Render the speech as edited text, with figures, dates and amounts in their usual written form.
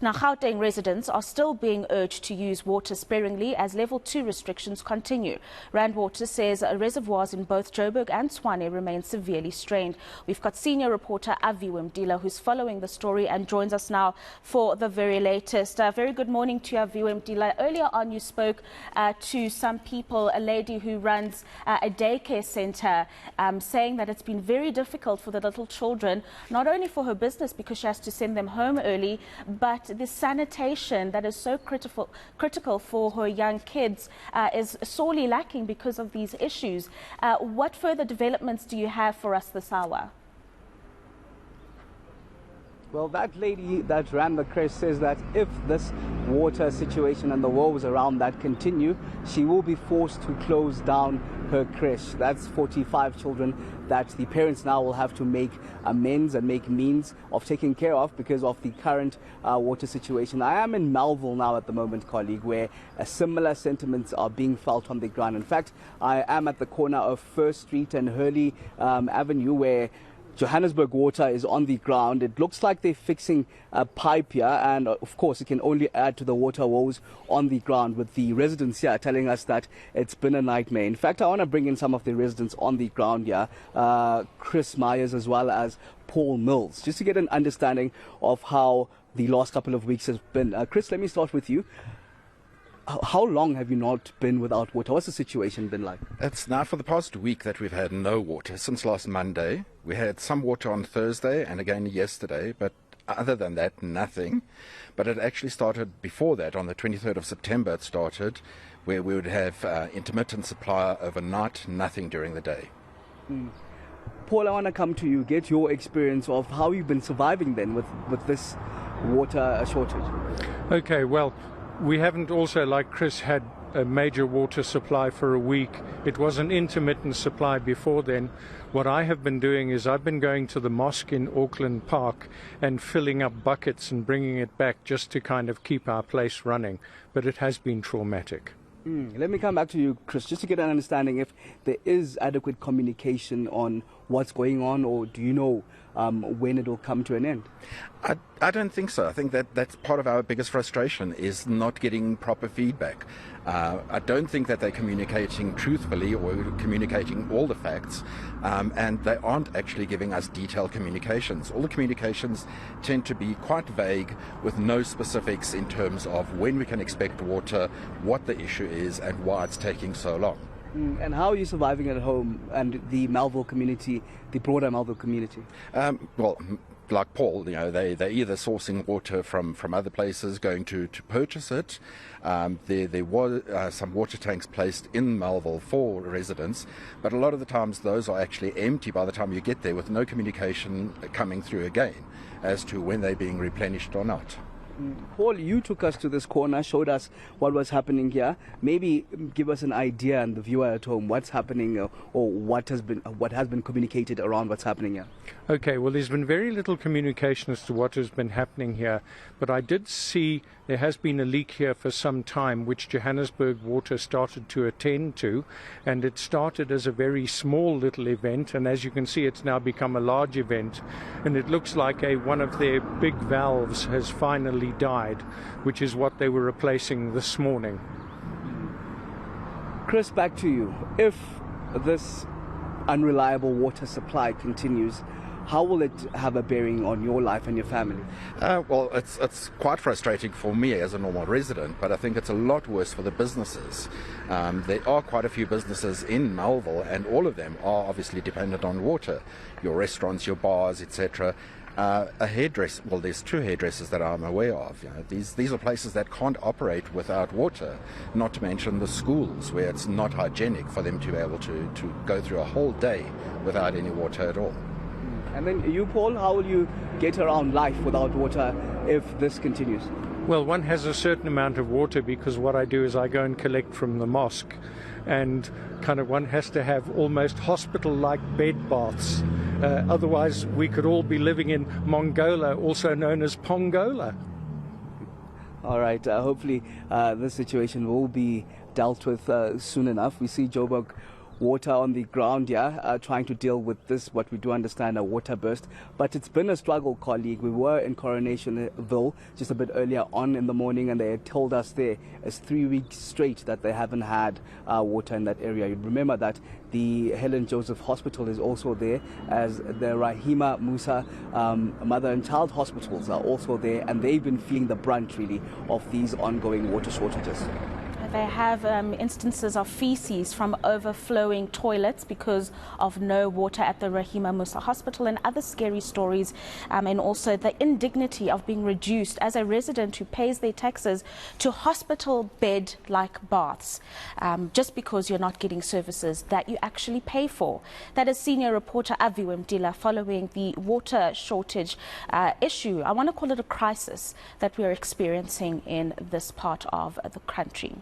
Now, Gauteng residents are still being urged to use water sparingly as level 2 restrictions continue. Rand Water says reservoirs in both Joburg and Tshwane remain severely strained. We've got senior reporter Aviwe Mtila who's following the story and joins us now for the very latest. Very good morning to you, Aviwe Mtila. Earlier on you spoke to some people, a lady who runs a daycare centre, saying that it's been very difficult for the little children, not only for her business because she has to send them home early, but the sanitation that is so critical for her young kids is sorely lacking because of these issues. What further developments do you have for us this hour? Well, that lady that ran the creche says that if this water situation and the woes around that continue, she will be forced to close down her creche. That's 45 children that the parents now will have to make amends and make means of taking care of because of the current water situation. I am in Melville now at the moment, colleague, where similar sentiments are being felt on the ground. In fact, I am at the corner of First Street and Hurley Avenue, where Johannesburg Water is on the ground. It looks like they're fixing a pipe here, and of course it can only add to the water woes on the ground, with the residents here telling us that it's been a nightmare. In fact, I want to bring in some of the residents on the ground here, Chris Myers as well as Paul Mills, just to get an understanding of how the last couple of weeks has been. Chris, let me start with you. How long have you not been without water? What's the situation been like? It's now for the past week that we've had no water, since last Monday. We had some water on Thursday and again yesterday, but other than that, nothing. But it actually started before that. On the 23rd of September it started, where we would have intermittent supply overnight, nothing during the day. Paul, I want to come to you, get your experience of how you've been surviving then with this water shortage. Okay, well, we haven't also, like Chris, had a major water supply for a week. It was an intermittent supply before then. What I have been doing is I've been going to the mosque in Auckland Park and filling up buckets and bringing it back just to kind of keep our place running. But it has been traumatic. Let me come back to you, Chris, just to get an understanding if there is adequate communication on what's going on, or do you know when it will come to an end? I don't think so. I think that's part of our biggest frustration, is not getting proper feedback. I don't think that they're communicating truthfully or communicating all the facts, and they aren't actually giving us detailed communications. All the communications tend to be quite vague, with no specifics in terms of when we can expect water, what the issue is, and why it's taking so long. And how are you surviving at home and the Melville community, the broader Melville community? Well, like Paul, they're either sourcing water from other places, going to purchase it. There were some water tanks placed in Melville for residents, but a lot of the times those are actually empty by the time you get there, with no communication coming through again as to when they're being replenished or not. Paul, you took us to this corner, showed us what was happening here. Maybe give us an idea, and the viewer at home, what's happening or what has been communicated around what's happening here. Okay, well, there's been very little communication as to what has been happening here, but I did see there has been a leak here for some time, which Johannesburg Water started to attend to, and it started as a very small little event, and as you can see, it's now become a large event, and it looks like one of their big valves has finally died, which is what they were replacing this morning. Chris, back to you. If this unreliable water supply continues, how will it have a bearing on your life and your family? Well, it's quite frustrating for me as a normal resident, but I think it's a lot worse for the businesses. There are quite a few businesses in Melville, and all of them are obviously dependent on water. Your restaurants, your bars, etc. A hairdresser, well, there's 2 hairdressers that I'm aware of. These are places that can't operate without water, not to mention the schools, where it's not hygienic for them to be able to go through a whole day without any water at all. And then you, Paul, how will you get around life without water if this continues? Well, one has a certain amount of water, because what I do is I go and collect from the mosque, and kind of one has to have almost hospital-like bed baths. Otherwise, we could all be living in Mongola, also known as Pongola. All right, hopefully this situation will be dealt with soon enough. We see Joburg water on the ground here, trying to deal with this, what we do understand, a water burst. But it's been a struggle, colleague. We were in Coronationville just a bit earlier on in the morning, and they had told us there it's 3 weeks straight that they haven't had water in that area. You remember that the Helen Joseph Hospital is also there, as the Rahima Musa Mother and Child Hospitals are also there, and they've been feeling the brunt really of these ongoing water shortages. They have instances of feces from overflowing toilets because of no water at the Rahima Musa Hospital, and other scary stories, and also the indignity of being reduced as a resident who pays their taxes to hospital bed-like baths just because you're not getting services that you actually pay for. That is senior reporter Aviwe Mtila following the water shortage issue. I want to call it a crisis that we're experiencing in this part of the country.